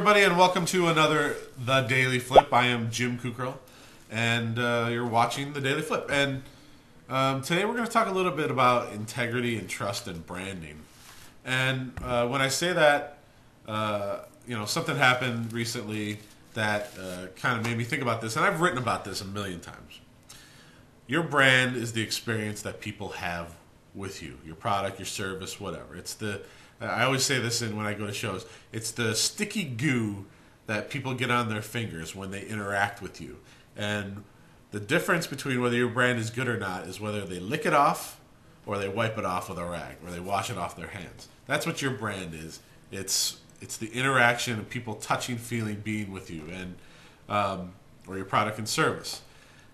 everybody, and welcome to another The Daily Flip. I am Jim Kukral, and you're watching The Daily Flip. And today we're going to talk a little bit about integrity and trust and branding. And when I say that, something happened recently that kind of made me think about this, and I've written about this a million times. Your brand is the experience that people have with you, your product, your service, whatever. It's the I always say this when I go to shows. It's the sticky goo that people get on their fingers when they interact with you. And the difference between whether your brand is good or not is whether they lick it off or they wipe it off with a rag or they wash it off their hands. That's what your brand is. It's the interaction of people touching, feeling, being with you, and or your product and service.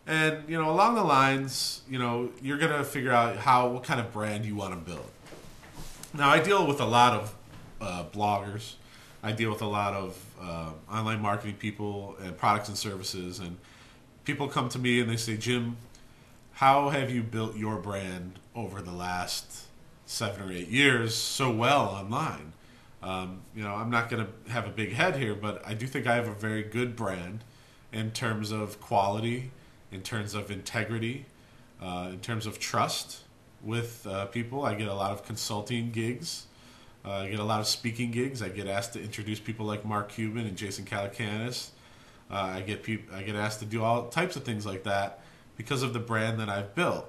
And along the lines, you're gonna figure out what kind of brand you want to build. Now, I deal with a lot of bloggers. I deal with a lot of online marketing people and products and services. And people come to me and they say, Jim, how have you built your brand over the last 7 or 8 years so well online? I'm not going to have a big head here, but I do think I have a very good brand in terms of quality, in terms of integrity, in terms of trust with people. I get a lot of consulting gigs. I get a lot of speaking gigs. I get asked to introduce people like Mark Cuban and Jason Calacanis. I get asked to do all types of things like that because of the brand that I've built.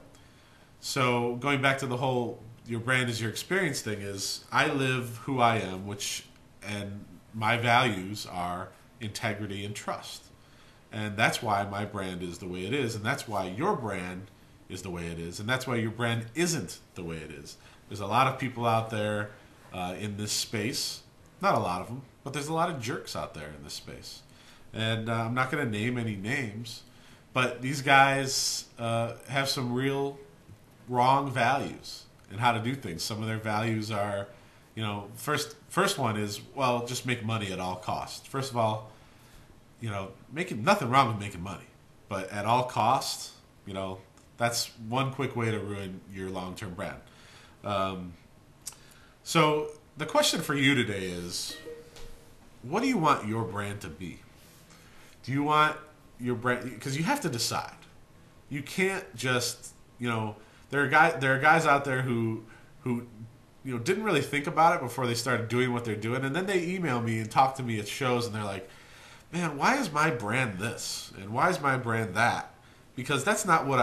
So going back to the whole your brand is your experience thing, is I live who I am, and my values are integrity and trust. And that's why my brand is the way it is, and that's why your brand is the way it is, and that's why your brand isn't the way it is. There's a lot of people out there in this space, not a lot of them, but there's a lot of jerks out there in this space. And I'm not going to name any names, but these guys have some real wrong values in how to do things. Some of their values are, first one is, well, just make money at all costs. First of all, nothing wrong with making money, but at all costs, that's one quick way to ruin your long-term brand. So the question for you today is, what do you want your brand to be? Do you want your brand, because you have to decide. You can't just, there are guys out there who didn't really think about it before they started doing what they're doing, and then they email me and talk to me at shows, and they're like, man, why is my brand this? And why is my brand that? Because that's not what